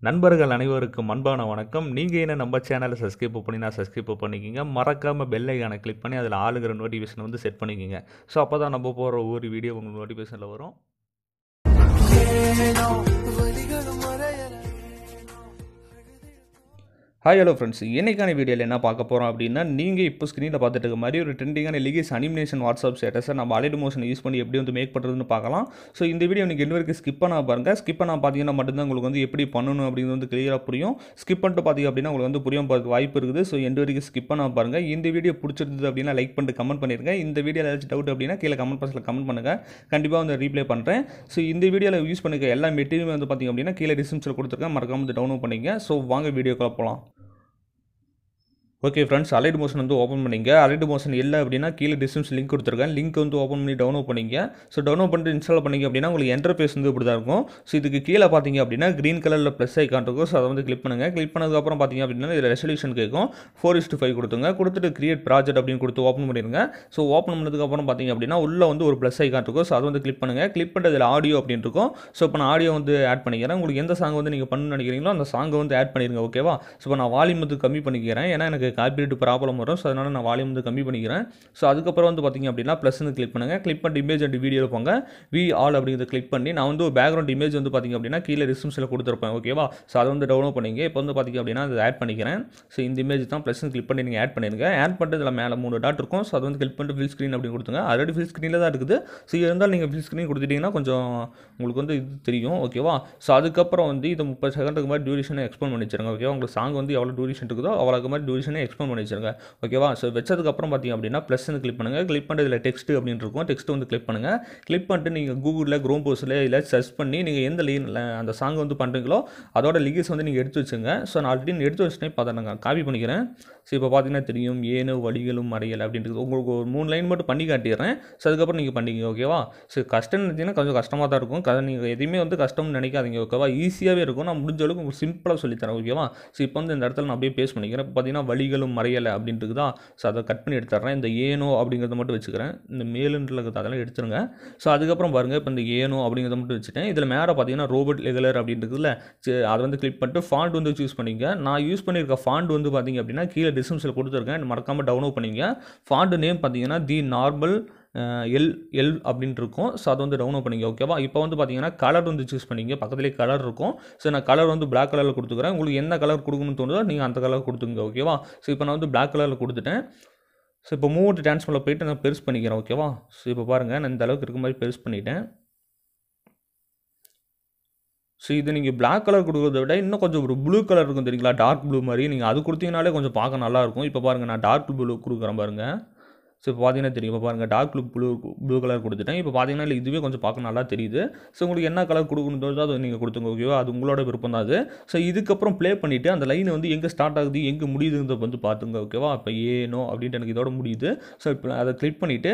நண்பர்கள் அனைவருக்கும் அன்பான வணக்கம். நீங்கள் என்ன நம்ம சேனலை சப்ஸ்கிரைப் பண்ணினா சப்ஸ்கிரைப் பண்ணிக்கிங்க. மறக்காமல் பெல் ஐகானை கிளிக் பண்ணி அதில் ஆளுங்கிற நோட்டிஃபிகேஷன் வந்து செட் பண்ணிக்கிங்க. ஸோ அப்போ தான் நம்ம போகிற ஒவ்வொரு வீடியோ உங்களுக்கு நோட்டிஃபிகேஷனில் வரும். ஹாய் ஹலோ ஃப்ரெண்ட்ஸ், இன்றைக்கான வீடியோவில் என்ன பார்க்க போகிறோம் அப்படின்னா, நீங்கள் இப்போ ஸ்க்ரீனில் பார்த்துட்டு இருக்க மாதிரி ஒரு ட்ரெண்டிங்கான லீகஸ் அனிமேஷன் வாட்ஸ்அப் ஸ்டேட்டஸை நம்ம அலைட் மோஷன் யூஸ் பண்ணி எப்படி வந்து மேக் பண்ணுறதுன்னு பார்க்கலாம். ஸோ இந்த வீடியோ நீங்கள் என்ன வரைக்கும் ஸ்கிப் பண்ண பாருங்கள். ஸ்கிப் பண்ண பார்த்தீங்கன்னா மட்டும்தான் உங்களுக்கு வந்து எப்படி பண்ணணும் அப்படிங்கிறது வந்து கிளியராக புரியும். ஸ்கிப் பண்ணிட்டு பார்த்தீங்க அப்படின்னா உங்களுக்கு வந்து புரியும் வாய்ப்பு இருக்குது. ஸோ எந்த வரைக்கும் ஸ்கிப் பண்ண பாருங்கள். இந்த வீடியோ பிடிச்சிருந்தது அப்படின்னா லைக் பண்ணிட்டு கமெண்ட் பண்ணிடுங்க. இந்த வீடியோவில் ஏதாச்சும் டவுட் அப்படின்னா கீழே கமெண்ட் பாக்ஸில் கமெண்ட் பண்ணுங்கள். கண்டிப்பாக வந்து ரீப்ளே பண்ணுறேன். ஸோ இந்த வீடியோவில் யூஸ் பண்ணிக்க எல்லா மெட்டீரியலும் வந்து பார்த்திங்க அப்படின்னா கீழே டிஸ்கிரிப்ஷனில் கொடுத்துருக்கேன். மறக்காம வந்து டவுன்லோட் பண்ணிங்க. ஸோ வாங்க வீடியோக்குள்ள போகலாம். ஓகே ஃப்ரெண்ட்ஸ், அலைட் மோஷன் வந்து ஓப்பன் பண்ணிங்க. அலைட் மோஷன் இல்லை அப்படின்னா கீழே டிஸ்கிரிப்ஷன் லிங்க் கொடுத்துருக்கேன். லிங்க் வந்து ஓப்பன் பண்ணி டவுன்லோட் பண்ணிங்க. ஸோ டவுன்லோட் பண்ணிட்டு இன்ஸ்டால் பண்ணிங்க அப்படின்னா உங்களுக்கு இன்டர்ஃபேஸ் வந்து இப்படி தான் இருக்கும். ஸோ இதுக்கு கீழே பார்த்தீங்க அப்படின்னா க்ரீன் கலரில் ப்ளஸ் ஐக்கான் இருக்கும். ஸோ அதை வந்து கிளிக் பண்ணுங்கள். கிளிக் பண்ணதுக்கப்புறம் பார்த்தீங்க அப்படின்னா இதில் ரெசல்யூஷன் கேட்கும். 4:5 கொடுத்துங்க. கொடுத்துட்டு கிரியேட் ப்ராஜெக்ட் அப்படின்னு கொடுத்து ஓப்பன் பண்ணிடுங்க. ஸோ ஓப்பன் பண்ணதுக்கப்புறம் பார்த்தீங்க அப்படின்னா உள்ளே வந்து ஒரு ப்ளஸ் ஐக்கான் இருக்கும். ஸோ அதை வந்து கிளிக் பண்ணுங்கள். கிளிக் பண்ணிட்டு இதில் ஆடியோ அப்படின்னு இருக்கும். ஸோ இப்போ நான் ஆடியோ வந்து ஆட் பண்ணிக்கிறேன். உங்களுக்கு எந்த சாங் வந்து நீங்கள் பண்ணணும்னு நினைக்கிறீங்களோ அந்த சாங்கை வந்து ஆட் பண்ணிடுங்க. ஓகேவா? ஸோ இப்போ நான் வால்யூம் வந்து கம்மி பண்ணிக்கிறேன். ஏன்னா எனக்கு காப்பிரைட் ப்ராப்ளம் வரும். ஸோ அதனால் நான் வால்யூம் வந்து கம்மி பண்ணிக்கிறேன். ஸோ அதுக்கப்புறம் வந்து பார்த்தீங்க அப்படின்னா ப்ளஸ் வந்து கிளிக் பண்ணுங்கள். கிளிக் பண்ணிட்டு இமேஜ் அண்ட் வீடியோவில் போங்க. வி ஆல் அப்படிங்கிறத கிளிக் பண்ணி நான் வந்து ஒரு பேக்ரவுண்ட் இமேஜ் வந்து பார்த்தீங்க அப்படின்னா கீழே டிஸ்கிரிப்ஷனில் கொடுத்துருப்பேன். ஓகேவா? ஸோ அதை வந்து டவுன்லோட் பண்ணிங்க. இப்போ வந்து பார்த்தீங்க அப்படின்னா அதை ஆட் பண்ணிக்கிறேன். ஸோ இந்த இமேஜ் தான் ப்ளஸ் கிளிக் பண்ணி நீங்கள் ஆட் பண்ணிடுங்க. ஆட் பண்ணிட்டு இதில் மேலே 3 டாட் இருக்கும். ஸோ அதை வந்து கிளிக் பண்ணிட்டு ஃபில் ஸ்க்ரீன் அப்படின்னு கொடுத்துங்க. ஆல்ரெடி ஃபில் ஸ்க்ரீனில் தான் இருக்குது. ஸோ இருந்தாலும் நீங்கள் ஃபில் ஸ்க்ரீன் கொடுத்துட்டிங்கன்னா கொஞ்சம் உங்களுக்கு வந்து இது தெரியும். ஓகேவா? ஸோ அதுக்கப்புறம் வந்து இதை 30 செகண்டுக்கு மாதிரி டியூரேஷனை எக்ஸ்போன் பண்ணி வச்சுருங்க. ஓகேவா? உங்களுக்கு சாங் வந்து எவ்வளோ டியூரேஷன் இருக்குதோ அவ்வளோக்கு மாதிரி டியூரேஷனை எக்ஸ்போன் பண்ணி வச்சுருங்க. ஓகேவா? ஸோ வச்சதுக்கப்புறம் பார்த்தீங்க அப்படின்னா ப்ளஸ் வந்து கிளிக் பண்ணுங்கள். கிளிக் பண்ணிட்டு இதில் டெக்ஸ்ட் அப்படின்னு இருக்கும். டெக்ஸ்ட் வந்து கிளிக் பண்ணுங்கள். கிளிக் பண்ணிட்டு நீங்கள் கூகுளில் க்ரோம் ப்ரௌசரில் இல்லை சர்ச் பண்ணி நீங்கள் எந்த லைனில் அந்த சாங் வந்து பண்ணுறீங்களோ அதோட லிரிக்ஸ் வந்து நீங்கள் எடுத்து வச்சுங்க. ஸோ நான் ஆல்ரெடி எடுத்து வச்சுட்டேன். இப்போ அதை நான் காப்பி பண்ணிக்கிறேன். ஸோ இப்போ பார்த்தீங்கன்னா தெரியும் ஏனோ வழிகளும் மறையலை அப்படின்றது உங்களுக்கு ஒரு 3 லைன் மட்டும் பண்ணி காட்டிடுறேன். ஸோ அதுக்கப்புறம் நீங்கள் பண்ணிங்க. ஓகேவா? ஸோ கஷ்டம்னு நினச்சிங்கன்னா கொஞ்சம் கஷ்டமாக தான் இருக்கும். நீங்கள் எதையுமே வந்து கஷ்டம்னு நினைக்காதீங்க. ஓகேவா? ஈஸியாகவே இருக்கும். நான் முடிஞ்ச அளவுக்கு உங்களுக்கு சிம்பிளாக சொல்லித்தரேன். ஓகேவா? ஸோ இப்போ வந்து இந்த இடத்துல நான் அப்படியே பேஸ் பண்ணிக்கிறேன். இப்போ பார்த்தீங்கன்னா வழிகளும் மறையலை அப்படின்றது தான். ஸோ அதை கட் பண்ணி எடுத்துறேன். இந்த ஏனோ அப்படிங்கிறத மட்டும் வச்சுக்கிறேன். இந்த மேலுன்ற அதெல்லாம் எடுத்துருங்க. ஸோ அதுக்கப்புறம் பாருங்கள் இப்போ இந்த ஏனோ அப்படிங்கிறத மட்டும் வச்சுட்டேன். இதில் மேலே பார்த்தீங்கன்னா ரோபோட் லெகலர் அப்படின்றதுல அதை வந்து கிளிக் பண்ணிட்டு ஃபாண்ட் வந்து சூஸ் பண்ணிங்க. நான் யூஸ் பண்ணியிருக்க ஃபாண்ட் வந்து பார்த்தீங்க அப்படின்னா கீழே டிஸ்கிரிப்ஷனில் கொடுத்துருக்கேன். மறக்காமல் டவுன்லோட் பண்ணிங்க. ஃபாண்ட் நேம் பார்த்தீங்கன்னா தி நார்மல் எல் அப்படின்ட்டு இருக்கும். ஸோ அதை வந்து டவுன்லோட் பண்ணிங்க. ஓகேவா? இப்போ வந்து பார்த்தீங்கன்னா கலர் வந்து சூஸ் பண்ணிங்க. பக்கத்துலேயே கலர் இருக்கும். ஸோ நான் கலர் வந்து பிளாக் கலரில் கொடுத்துக்கிறேன். உங்களுக்கு என்ன கலர் கொடுக்கணும்னு தோணுதோ நீங்கள் அந்த கலர் கொடுத்துங்க. ஓகேவா? ஸோ இப்போ நான் வந்து பிளாக் கலரில் கொடுத்துட்டேன். ஸோ இப்போ மூவ் ட்ரான்ஸ்ஃபார்மில் போய்ட்டு நான் பெருசு பண்ணிக்கிறேன். ஓகேவா? ஸோ இப்போ பாருங்கள் நான் இந்த அளவுக்கு இருக்க மாதிரி பெருசு பண்ணிட்டேன். ஸோ இது நீங்கள் பிளாக் கலர் கொடுக்குறத விட இன்னும் கொஞ்சம் ஒரு ப்ளூ கலர் இருக்கும் தெரியுங்களா? டார்க் ப்ளூ மாதிரி நீங்கள் அது கொடுத்தீங்கனாலே கொஞ்சம் பார்க்க நல்லாயிருக்கும். இப்போ பாருங்கள் நான் டார்க் ப்ளூ கொடுக்குறேன் பாருங்கள். ஸோ இப்போ பார்த்தீங்கன்னா தெரியும். இப்போ பாருங்கள் டார்க் ப்ளூ கலர் கொடுத்துட்டேன். இப்போ பார்த்தீங்கன்னா இல்லை இதுவே கொஞ்சம் பார்க்க நல்லா தெரியுது. ஸோ உங்களுக்கு என்ன கலர் கொடுக்கணும் தோணுதோ அதை நீங்கள் கொடுத்துங்க. ஓகேவா? அது உங்களோட விருப்பம் தான் அது. ஸோ இதுக்கப்புறம் ப்ளே பண்ணிவிட்டு அந்த லைன் வந்து எங்கே ஸ்டார்ட் ஆகுது எங்கே முடியுதுன்றத வந்து பார்த்துங்க. ஓகேவா? இப்போ ஏனோ அப்படின்ட்டு எனக்கு இதோட முடியுது. ஸோ இப்போ அதை கிளிக் பண்ணிவிட்டு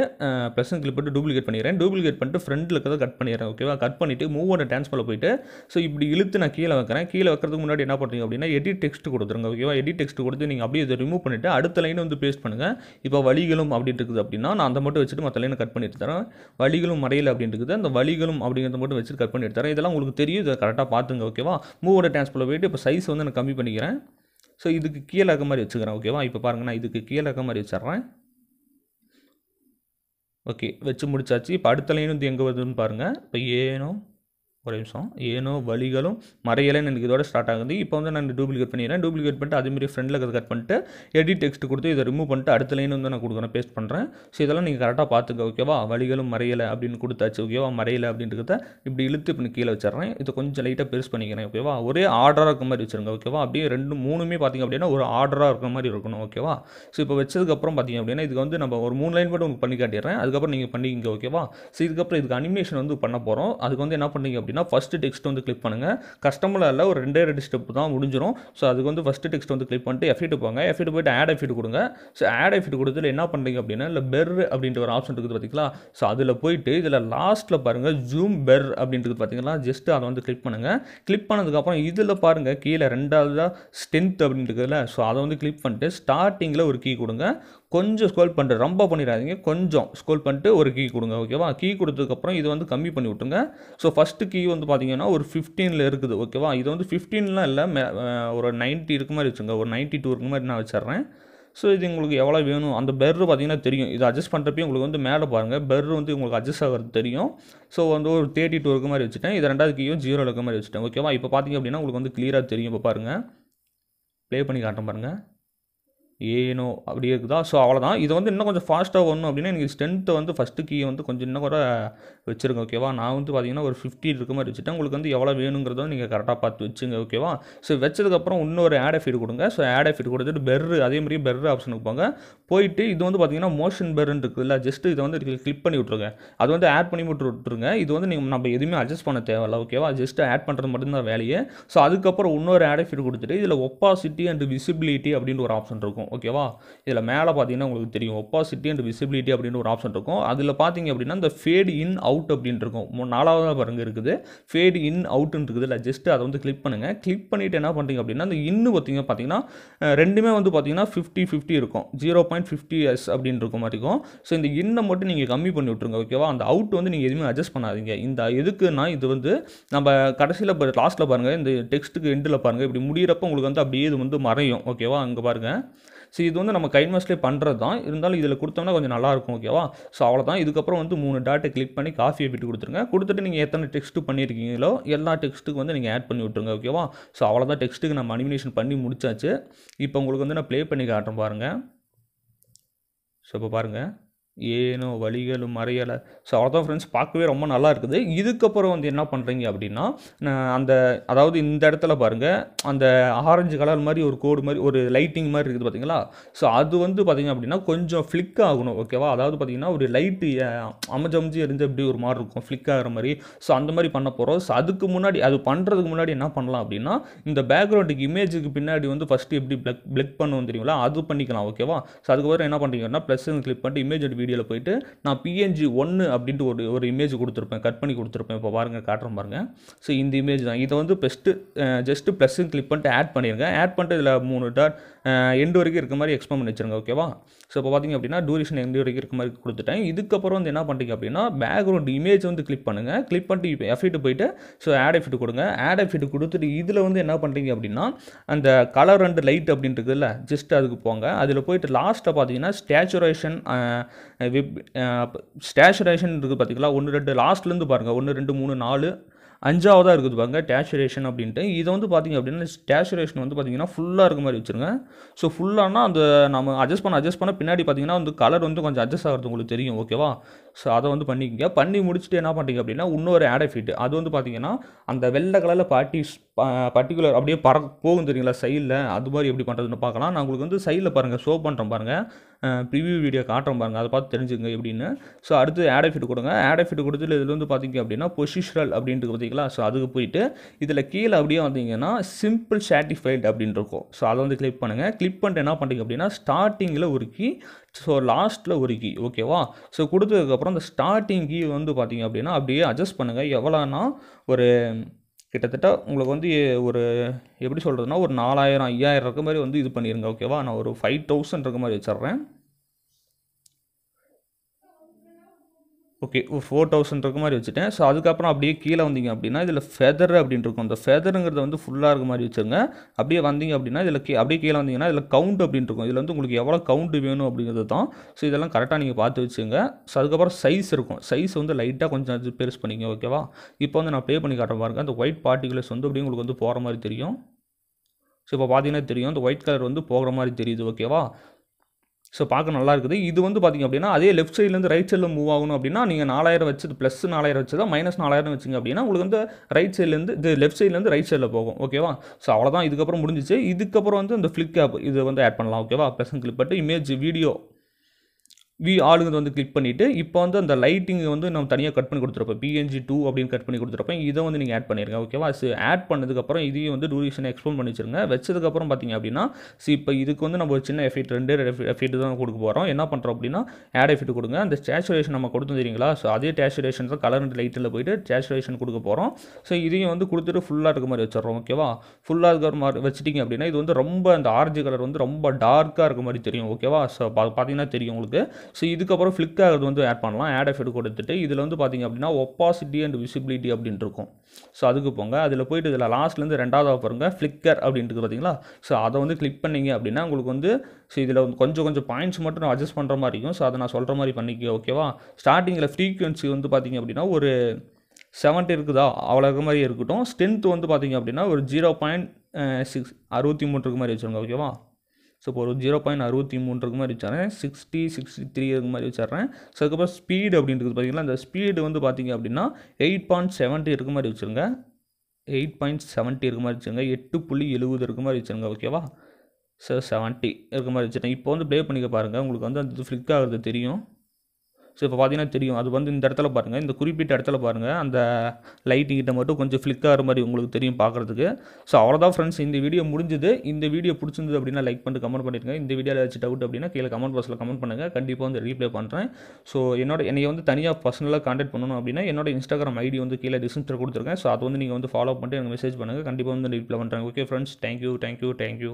ப்ளஸ் கிளிக் பண்ணிட்டு டூப்ளிகேட் பண்ணிடுறேன். டூப்ளிகேட் பண்ணிட்டு ஃப்ரண்டில் இருக்கிறத கட் பண்ணிடுறேன். ஓகேவா? கட் பண்ணிவிட்டு மூவோட ட்ரான்ஸ்ஃபார்மில் போயிட்டு ஸோ இப்படி இழுத்து நான் கீழே வைக்கிறேன். கீழே வைக்கிறதுக்கு முன்னாடி என்ன பண்ணுறீங்க அப்படின்னா எடிட் டெக்ஸ்ட் கொடுத்துருங்க. ஓகேவா? எடிட் டெக்ஸ்ட் கொடுத்து நீங்கள் அப்படியே இதை ரிமூவ் பண்ணிவிட்டு அடுத்த லைன் வந்து பேஸ்ட் பண்ணுங்கள். இப்போ வழிகளும் அப்படி இருக்குது அப்படின்னா நான் அந்த மட்டும் வச்சுட்டு மற்ற லைனை கட் பண்ணிட்டு தரேன். வழிகளும் மறையலை அப்படின்னு இருக்குது. அந்த வழிகளும் அப்படிங்கிறத மட்டும் வச்சுட்டு கட் பண்ணிட்டு தரேன். இதெல்லாம் உங்களுக்கு தெரியும். இதை கரெக்டாக பார்த்துங்க. ஓகேவா? மூவோட ட்ரான்ஸ்ஃபார்மில் போயிட்டு இப்போ சைஸ் வந்து நான் கம்மி பண்ணிக்கிறேன். ஸோ இதுக்கு கீழே இருக்க மாதிரி வச்சுக்கிறேன். ஓகேவா? இப்போ பாருங்கள் நான் இதுக்கு கீழே இருக்க மாதிரி வச்சிட்றேன். ஓகே, வச்சு முடிச்சாச்சு. இப்போ அடுத்த லைன் வந்து எங்கே வருதுன்னு பாருங்கள். இப்போ ஏனோ ஒரு நிமிஷம் ஏனோ வழிகளும் மறையலைன்னு எனக்கு இதோட ஸ்டார்ட் ஆகுது. இப்போ வந்து நான் டூப்ளிகேட் பண்ணிடுறேன். டூப்ளிகேட் பண்ணிட்டு அதேமாதிரி ஃப்ரெண்டில் கட் பண்ணிட்டு எடிட் டெக்ஸ்ட் கொடுத்து இதை ரிமூவ் பண்ணிட்டு அடுத்த லைன் வந்து நான் கொடுக்குறேன், பேஸ்ட் பண்ணுறேன். ஸோ இதெல்லாம் நீங்கள் கரெக்டாக பார்த்துக்க. ஓகேவா? வழிகளும் மறையலை அப்படின்னு கொடுத்தாச்சு. ஓகேவா? மறையலை அப்படின்றத இப்படி இழுத்து இப்போ கீழே வச்சிட்றேன். இது கொஞ்சம் லைட்டாக பெருசு பண்ணிக்கிறேன். ஓகேவா? ஒரே ஆர்டராக இருக்க மாதிரி வச்சுருங்க. ஓகேவா? அப்படியே 2 3மே பார்த்திங்க அப்படின்னா ஒரு ஆர்டராக இருக்கிற மாதிரி இருக்கணும். ஓகேவா? ஸோ இப்போ வச்சதுக்கப்புறம் பார்த்திங்க அப்படின்னா இதுக்கு வந்து நம்ம ஒரு 3 லைன் மட்டும் உங்களுக்கு பண்ணி காட்டிடுறேன். அதுக்கப்புறம் நீங்கள் பண்ணிக்கிங்க. ஓகேவா? ஸோ இதுக்கப்புறம் இதுக்கு அனிமேஷன் வந்து பண்ண போகிறோம். அதுக்கு வந்து என்ன பண்ணீங்க அப்படின்னா ஃபஸ்ட்டு டெக்ஸ்ட் வந்து கிளிக் பண்ணுங்கள். கஸ்டமரில் இல்லை ஒரு 2 ஸ்டெப் தான் முடிஞ்சிடும். ஸோ அதுக்கு வந்து ஃபஸ்ட்டு டெக்ஸ்ட் வந்து கிளிக் பண்ணிட்டு எஃபெக்ட் போங்க. எஃபெக்ட் போய்ட்டு ஆட் எஃபெக்ட் கொடுங்க. ஸோ ஆட் எஃபெக்ட் கொடுத்து என்ன பண்ணுறீங்க அப்படின்னா இல்லை பெர் அப்படின்ற ஒரு ஆப்ஷன் இருக்குது பார்த்தீங்களா? ஸோ அதில் போயிட்டு இதில் லாஸ்ட்டில் பாருங்கள் ஜூம் பெர் அப்படின்றது பார்த்தீங்கன்னா ஜஸ்ட் அதை வந்து கிளிக் பண்ணுங்கள். கிளிக் பண்ணதுக்கப்புறம் இதில் பாருங்கள் கீழே 2வது ஸ்ட்ரென்த் அப்படின்றதுல ஸோ அதை வந்து கிளிக் பண்ணிட்டு ஸ்டார்டிங்கில் ஒரு கீ கொடுங்க. கொஞ்சம் ஸ்க்ரோல் பண்ணிட்டு ரொம்ப பண்ணிடாதீங்க, கொஞ்சம் ஸ்க்ரோல் பண்ணிட்டு ஒரு கீ கொடுங்க. ஓகேவா? கீ கொடுத்ததுக்கப்புறம் இது வந்து கம்மி பண்ணி விட்டுருங்க. ஸோ ஃபஸ்ட்டு கீ வந்து பார்த்தீங்கன்னா ஒரு 15ல் இருக்குது. ஓகேவா? இது வந்து 15லாம் இல்லை, ஒரு 90 இருக்க மாதிரி வச்சுங்க, ஒரு 92 இருக்க மாதிரி நான் வச்சிட்றேன். ஸோ இது உங்களுக்கு எவ்வளோ வேணும் அந்த பெர்ரு பார்த்தீங்கன்னா தெரியும். இது அட்ஜஸ்ட் பண்ணுறப்பையும் உங்களுக்கு வந்து மேலே பாருங்கள் பெர்ரு வந்து உங்களுக்கு அட்ஜஸ்ட் ஆகிறது தெரியும். ஸோ வந்து ஒரு 32 இருக்க மாதிரி வச்சுட்டேன். இது ரெண்டாவது கீயும் 0 இருக்க மாதிரி வச்சுட்டேன். ஓகேவா? இப்போ பார்த்தீங்க அப்படின்னா உங்களுக்கு வந்து கிளியராக தெரியும். இப்போ பாருங்கள், ப்ளே பண்ணி காட்டுறேன் பாருங்கள், ஏனோ அப்படி இருக்குதா? ஸோ அவ்வளோதான். இது வந்து இன்னும் கொஞ்சம் ஃபாஸ்ட்டாக வரணும் அப்படின்னா நீங்கள் ஸ்ட்ரென்த்தை வந்து ஃபஸ்ட்டு கீயை வந்து கொஞ்சம் இன்னும் கூட வச்சுருங்க. ஓகேவா? நான் வந்து பார்த்தீங்கன்னா ஒரு 50 இருக்க மாதிரி வச்சுட்டேன். உங்களுக்கு வந்து எவ்வளோ வேணுங்கிறத நீங்கள் கரெக்டாக பார்த்து வச்சுங்க. ஓகேவா? ஸோ வச்சதுக்கப்புறம் இன்னொரு ஆட் எஃபெக்ட் கொடுங்க. ஸோ ஆட் எஃபெக்ட் கொடுத்துட்டு பெர்ரு அதே மாதிரி பெர்ரு ஆப்ஷனுக்கு போங்க. போயிட்டு இது வந்து பார்த்தீங்கன்னா மோஷன் பெர்ன்னு இருக்குதுல்ல, ஜஸ்ட் இதை வந்து கிளிக் பண்ணி விட்ருங்க. அது வந்து ஆட் பண்ணி விட்டுருங்க. இது வந்து நம்ம எதுவுமே அட்ஜஸ்ட் பண்ண தேவையில்ல. ஓகேவா? ஜஸ்ட் ஆட் பண்ணுறது மட்டும்தான் வேலையே. ஸோ அதுக்கப்புறம் இன்னொரு ஆட் எஃபெக்ட் கொடுத்துட்டு இதில் ஒப்பாசிட்டி அண்ட் விசிபிலிட்டி அப்படின்னு ஒரு ஆப்ஷன் இருக்கும். ஓகேவா? இதில் மேலே பார்த்தீங்கன்னா உங்களுக்கு தெரியும் ஒப்பாசிட்டி அண்ட் விசிபிலிட்டி அப்படின்னு ஒரு ஆப்ஷன் இருக்கும். அதில் பார்த்தீங்க அப்படின்னா இந்த ஃபேட் இன் அவுட் அப்படின்னு இருக்கும். 4வது பாருங்க இருக்குது ஃபேட் இன் அவுட்னு இருக்குது இல்லை, ஜஸ்ட் அதை வந்து கிளிக் பண்ணுங்கள். கிளிக் பண்ணிவிட்டு என்ன பண்ணுறீங்க அப்படின்னா அந்த இன்னும் பார்த்தீங்கன்னா ரெண்டுமே வந்து பார்த்தீங்கன்னா 50-50 இருக்கும். 0.50s அப்படின்னு இருக்கும் மாதிரி இருக்கும். ஸோ இந்த இன்னை மட்டும் நீங்கள் கம்மி பண்ணி விட்ருங்க. ஓகேவா? அந்த அவுட் வந்து நீங்கள் எதுவுமே அட்ஜஸ்ட் பண்ணாதீங்க. இந்த எதுக்குன்னா இது வந்து நம்ம கடைசியில் லாஸ்ட்டில் பாருங்கள், இந்த டெக்ஸ்ட்டுக்கு எண்டில் பாருங்கள், இப்படி முடிகிறப்ப உங்களுக்கு வந்து அப்படியே இது வந்து மறையும். ஓகேவா? அங்கே பாருங்கள். ஸோ இது வந்து நம்ம கைன்வாஸ்லேயே பண்ணுறது தான், இருந்தாலும் இதில் கொடுத்தோம்னா கொஞ்சம் நல்லாயிருக்கும். ஓகேவா? ஸோ அவ்வளோதான். இதுக்கப்புறம் வந்து 3 டாட்டை கிளிக் பண்ணி காஃபியை விட்டு கொடுத்துருங்க. கொடுத்துட்டு நீங்கள் எத்தனை டெக்ஸ்ட்டு பண்ணியிருக்கீங்களோ எல்லா டெக்ஸ்ட்டுக்கு வந்து நீங்கள் ஆட் பண்ணி விட்ருங்க. ஓகேவா? ஸோ அவ்வளோதான், டெக்ஸ்ட்டுக்கு நம்ம அனிமேஷன் பண்ணி முடிச்சாச்சு. இப்போ உங்களுக்கு வந்து நான் ப்ளே பண்ணி காட்டுறேன் பாருங்கள். ஸோ இப்போ பாருங்கள், ஏனோ வழிகளும் மறையலை. ஸோ அவ்வளோதான் ஃப்ரெண்ட்ஸ், பார்க்கவே ரொம்ப நல்லா இருக்குது. இதுக்கப்புறம் வந்து என்ன பண்ணுறீங்க அப்படின்னா அந்த அதாவது இந்த இடத்துல பாருங்கள், அந்த ஆரஞ்சு கலர் மாதிரி ஒரு கோடு மாதிரி ஒரு லைட்டிங் மாதிரி இருக்குது பார்த்தீங்களா? ஸோ அது வந்து பார்த்திங்க அப்படின்னா கொஞ்சம் ஃப்ளிக் ஆகணும். ஓகேவா? அதாவது பார்த்திங்கன்னா ஒரு லைட்டு அமைஞ்சு எரிஞ்சு எப்படி ஒரு மாதிரி இருக்கும், ஃப்ளிக் ஆகிற மாதிரி. ஸோ அந்த மாதிரி பண்ண போகிறோம். ஸோ அதுக்கு முன்னாடி அது பண்ணுறதுக்கு முன்னாடி என்ன பண்ணலாம் அப்படின்னா இந்த பேக்ரவுண்டுக்கு இமேஜுக்கு பின்னாடி வந்து ஃபஸ்ட்டு எப்படி பிளக் பண்ணுவோம் தெரியுங்களா, அது பண்ணிக்கலாம். ஓகேவா? ஸோ அதுக்கப்புறம் என்ன பண்ணுறீங்கன்னா ப்ளஸ் கிளிக் பண்ணிட்டு இமேஜ் வீடியோவில் போயிட்டு நான் PNG 1 அப்படின்ட்டு ஒரு இமேஜ் கொடுத்துருப்பேன், கட் பண்ணி கொடுத்துருப்பேன். இப்போ பாருங்கள், காட்டுறேன் பாருங்கள். ஸோ இந்த இமேஜ் தான். இதை வந்து ஜஸ்ட்டு ப்ளஸ்ஸுன்னு கிளிக் பண்ணிட்டு ஆட் பண்ணிடுங்க. ஆட் பண்ணிட்டு இதில் 3 டாட் எண்டு வரைக்கும் இருக்க மாதிரி எக்ஸ்பேண்ட் பண்ணி வச்சுருங்க. ஓகேவா? ஸோ இப்போ பார்த்தீங்க அப்படின்னா டூரேஷன் எண்டு வரைக்கும் இருக்க மாதிரி கொடுத்துட்டேன். இதுக்கப்புறம் வந்து என்ன பண்ணுறீங்க அப்படின்னா பேக்ரவுண்ட் இமேஜ் வந்து கிளிக் பண்ணுங்கள். கிளிக் பண்ணிட்டு இப்போ எஃபெக்ட் போயிட்டு ஸோ ஆட் எஃபெக்ட் கொடுங்க. ஆட் எஃபெக்ட் கொடுத்துட்டு இதில் வந்து என்ன பண்ணுறீங்க அப்படின்னா அந்த கலர் அண்ட் லைட் அப்படின்ட்டு இருக்குதுல்ல, ஜஸ்ட் அதுக்கு போங்க. அதில் போயிட்டு லாஸ்ட்டில் பார்த்தீங்கன்னா ஸ்டேச்சுரேஷன் இருக்குது பார்த்தீங்களா, 1 2 லாஸ்ட்லேருந்து பாருங்கள், 1 2 3 4 5ஆவதாக இருக்குது பாருங்க டேச்சுரேஷன் அப்படின்ட்டு. இதை வந்து பார்த்திங்க அப்படின்னா டேச்சுரேஷன் வந்து பார்த்திங்கன்னா ஃபுல்லாக இருக்க மாதிரி வச்சுருங்க. ஸோ ஃபுல்லானா அந்த நம்ம அட்ஜஸ்ட் பண்ண பின்னாடி பார்த்திங்கன்னா வந்து கலர் வந்து கொஞ்சம் அட்ஜஸ்ட் ஆகிறது உங்களுக்கு தெரியும். ஓகேவா? ஸோ அதை வந்து பண்ணிக்கங்க. பண்ணி முடிச்சுட்டு என்ன பண்ணுறீங்க அப்படின்னா இன்னொரு ஆட் எஃபெக்ட், அது வந்து பார்த்திங்கன்னா அந்த வெள்ளை கலரில் பர்டிகுலர் அப்படியே போகும் தெரியுங்களா சைடில், அது மாதிரி எப்படி பண்ணுறதுன்னு பார்க்கலாம். நான் உங்களுக்கு வந்து சைடில் பாருங்கள் ஷோ பண்ணுறேன் பாருங்கள், ப்ரிவியூ வீடியோ காட்டுறேன் பாருங்கள், அதை பார்த்து தெரிஞ்சுங்க எப்படின்னு. ஸோ அடுத்து ஆட் எஃபெக்ட் கொடுங்க. ஆட் எஃபெக்ட் கொடுத்துட்டு இதில் வந்து பார்த்திங்க அப்படின்னா பொசிஷனல் அப்படின்ட்டு பார்த்திங்களா. ஸோ அதுக்கு போயிட்டு இதில் கீழே அப்படியே வந்தீங்கன்னா சிம்பிள் சாட்டிஃபைட் அப்படின்னு இருக்கும். ஸோ அதை வந்து கிளிக் பண்ணுங்கள். கிளிக் பண்ணிட்டு என்ன பண்ணுறீங்க அப்படின்னா ஸ்டார்டிங்கில் ஒரு கீ, ஸோ லாஸ்ட்டில் ஒரு கீ. ஓகேவா? ஸோ கொடுத்ததுக்கப்புறம் அந்த ஸ்டார்டிங் கீ வந்து பார்த்திங்க அப்படின்னா அப்படியே அட்ஜஸ்ட் பண்ணுங்கள். எவ்வளோனா ஒரு கிட்டத்தட்ட உங்களுக்கு வந்து ஒரு எப்படி சொல்கிறதுனா ஒரு 4000 5000 இருக்க மாதிரி வந்து இது பண்ணிடுங்க. ஓகேவா? நான் ஒரு 5000 இருக்க மாதிரி வச்சிட்றேன். ஓகே, ஒரு 4000 இருக்க மாதிரி வச்சுட்டேன். ஸோ அதுக்கப்புறம் அப்படியே கீழே வந்தீங்க அப்படின்னா இதில் ஃபெதர் அப்படின்னு இருக்கும். அந்த ஃபெதருங்கிறத வந்து ஃபுல்லாக இருக்க மாதிரி வச்சுருங்க. அப்படியே வந்தீங்க அப்படின்னா இதில் அப்படியே கீழே வந்தீங்கன்னா இதில் கவுண்ட் அப்படின்னு இருக்கும். இதில் வந்து உங்களுக்கு எவ்வளோ கவுண்ட் வேணும் அப்படிங்கிறது தான். ஸோ இதெல்லாம் கரெக்டாக நீங்கள் பார்த்து வச்சுங்க. ஸோ அதுக்கப்புறம் சைஸ் இருக்கும். சைஸ் வந்து லைட்டாக கொஞ்சம் பெருசு பண்ணிங்க. ஓகேவா? இப்போ வந்து நான் ப்ளே பண்ணி காட்டுறேன் பாருங்கள். அந்த ஒயிட் பார்ட்டிகுலர்ஸ் வந்து அப்படியே உங்களுக்கு வந்து போகிற மாதிரி தெரியும். ஸோ இப்போ பார்த்தீங்கன்னா தெரியும் அந்த ஒயிட் கலர் வந்து போகிற மாதிரி தெரியுது. ஓகேவா? ஸோ பார்க்க நல்லா இருக்குது. இது வந்து பார்த்திங்க அப்படின்னா அதே லெஃப்ட் சைட்லேருந்து ரைட் சைடில் மூவ் ஆகணும் அப்படின்னா நீங்கள் 4000 வச்சது ப்ளஸ் 4000 வச்சதா மைனஸ் 4000 வச்சிங்க அப்படின்னா உங்களுக்கு வந்து ரைட் சைட்லேருந்து இது லெஃப்ட் சைட்லேருந்து ரைட் சைடில் போகும். ஓகேவா? ஸோ அவ்வளோதான். இதுக்கப்புறம் முடிஞ்சிச்சு. இதுக்கப்புறம் வந்து இந்த ஃப்ளிக் ஆப் இது வந்து ஆட் பண்ணலாம். ஓகேவா? ப்ளஸ் கிளிக் பண்ணிட்டு இமேஜ் வீடியோ ஆளுங்க வந்து கிளிக் பண்ணிவிட்டு இப்போ வந்து அந்த லைட்டிங் வந்து நம்ம தனியாக கட் பண்ணி கொடுத்துருப்போம், PNG2 அப்படின்னு கட் பண்ணி கொடுத்துருப்போம். இதை வந்து நீங்கள் ஆட் பண்ணிடுங்க. ஓகேவா? ஆட் பண்ணதுக்கப்புறம் இதையும் வந்து டூரேஷனை எக்ஸ்போர்ட் பண்ணி வச்சுருங்க. வச்சதுக்கப்புறம் பார்த்தீங்க அப்படின்னா இப்போ இதுக்கு வந்து நம்ம ஒரு சின்ன எஃபெக்ட் 2 எஃபெக்ட் தான் கொடுக்க போகிறோம். என்ன பண்ணுறோம் அப்படின்னா ஆட் எஃபெக்ட் கொடுங்க. அந்த சேச்சுரேஷன் நம்ம கொடுத்து தெரியுங்களா? ஸோ அதே சேச்சுரேஷன் தான் கலர் அண்ட் லைட்டில் போயிட்டு சேச்சுரேஷன் கொடுக்க போகிறோம். ஸோ இதையும் வந்து கொடுத்துட்டு ஃபுல்லாக இருக்க மாதிரி வச்சிடறோம். ஓகேவா? ஃபுல்லாக இருக்கிற மாதிரி வச்சுட்டிங்க அப்படின்னா இது வந்து ரொம்ப அந்த ஆரஞ்சு கலர் வந்து ரொம்ப டார்க்காக இருக்க மாதிரி தெரியும். ஓகேவா? ஸோ பார்த்தீங்கன்னா தெரியும் உங்களுக்கு. ஸோ இதுக்கப்புறம் ஃப்ளிக் ஆகிறது வந்து ஆட் பண்ணலாம். ஆட் எஃபெக்ட் கொடுத்துட்டு இதில் வந்து பார்த்தீங்க அப்படின்னா ஒப்பாசிட்டி அண்ட் விசிபிலிட்டி அப்படின்னு இருக்கும். ஸோ அதுக்கு போங்க. அதில் போயிட்டு இதில் லாஸ்ட்லேருந்து 2வது பாருங்க ஃப்ளிக்கர் அப்படின்ட்டு பார்த்தீங்களா? ஸோ அதை வந்து கிளிக் பண்ணிங்க அப்படின்னா உங்களுக்கு வந்து இதில் கொஞ்சம் பாயிண்ட்ஸ் மட்டும் நான் அட்ஜஸ்ட் பண்ணுற மாதிரி இருக்கும். ஸோ அதை நான் சொல்கிற மாதிரி பண்ணிக்க. ஓகேவா? ஸ்டார்டிங்கில் ஃப்ரீக்வன்சி வந்து பார்த்தீங்க அப்படின்னா ஒரு 70 இருக்குதா அவ்வளோ இருக்க மாதிரி இருக்கட்டும். ஸ்ட்ரென்த் வந்து பார்த்தீங்க அப்படின்னா ஒரு 0.63 இருக்க மாதிரி வச்சுருங்க. ஓகேவா? ஸோ இப்போ ஒரு 0.63 இருக்க மாதிரி வச்சுறேன். 63 இருக்க மாதிரி வச்சிட்றேன். ஸோ அதுக்கப்புறம் ஸ்பீடு அப்படின்றது பார்த்தீங்கன்னா அந்த ஸ்பீடு வந்து பார்த்தீங்க அப்படின்னா 8.70 இருக்க மாதிரி வச்சுருங்க. 8.70 இருக்க மாதிரி வச்சுருங்க. 8.70 இருக்க மாதிரி வச்சுருங்க. ஓகேவா? ஸோ 70 இருக்க மாதிரி வச்சுட்டேன். இப்போ வந்து ப்ளே பண்ணிக்க பாருங்கள். உங்களுக்கு வந்து அந்த ஃப்ளிக் ஆகிறது தெரியும். ஸோ இப்போ பார்த்தீங்கன்னா தெரியும். அது வந்து இந்த இடத்துல பாருங்கள், இந்த குறிப்பிட்ட இடத்துல பாருங்கள், அந்த லைட்டுக்கிட்ட மட்டும் கொஞ்சம் ஃப்ளிக் ஆகிற மாதிரி உங்களுக்கு தெரியும் பார்க்குறதுக்கு. ஸோ அவ்வளோதான் ஃப்ரெண்ட்ஸ், இந்த வீடியோ முடிஞ்சுது. இந்த வீடியோ பிடிச்சிருந்தது அப்படின்னா லைக் பண்ணிட்டு கமெண்ட் பண்ணிடுங்க. இந்த வீடியோவில் ஏதாச்சும் டவுட் அப்படின்னா கீழே கமெண்ட் பாக்ஸில் கமெண்ட் பண்ணுங்கள். கண்டிப்பாக வந்து ரீப்ளை பண்ணுறேன். ஸோ என்னை வந்து தனியாக பர்சனலாக கான்டாக்ட் பண்ணணும் அப்படின்னா என்னோட Instagram ஐடி வந்து கீழே டிஸ்கிரிப்ஷனில் கொடுத்துருக்கேன். ஸோ அதை வந்து நீங்கள் வந்து ஃபாலோ பண்ணிட்டு எனக்கு மெசேஜ் பண்ணுங்கள். கண்டிப்பாக வந்து ரீப்ளை பண்ணுறேன். Okay friends, thank you.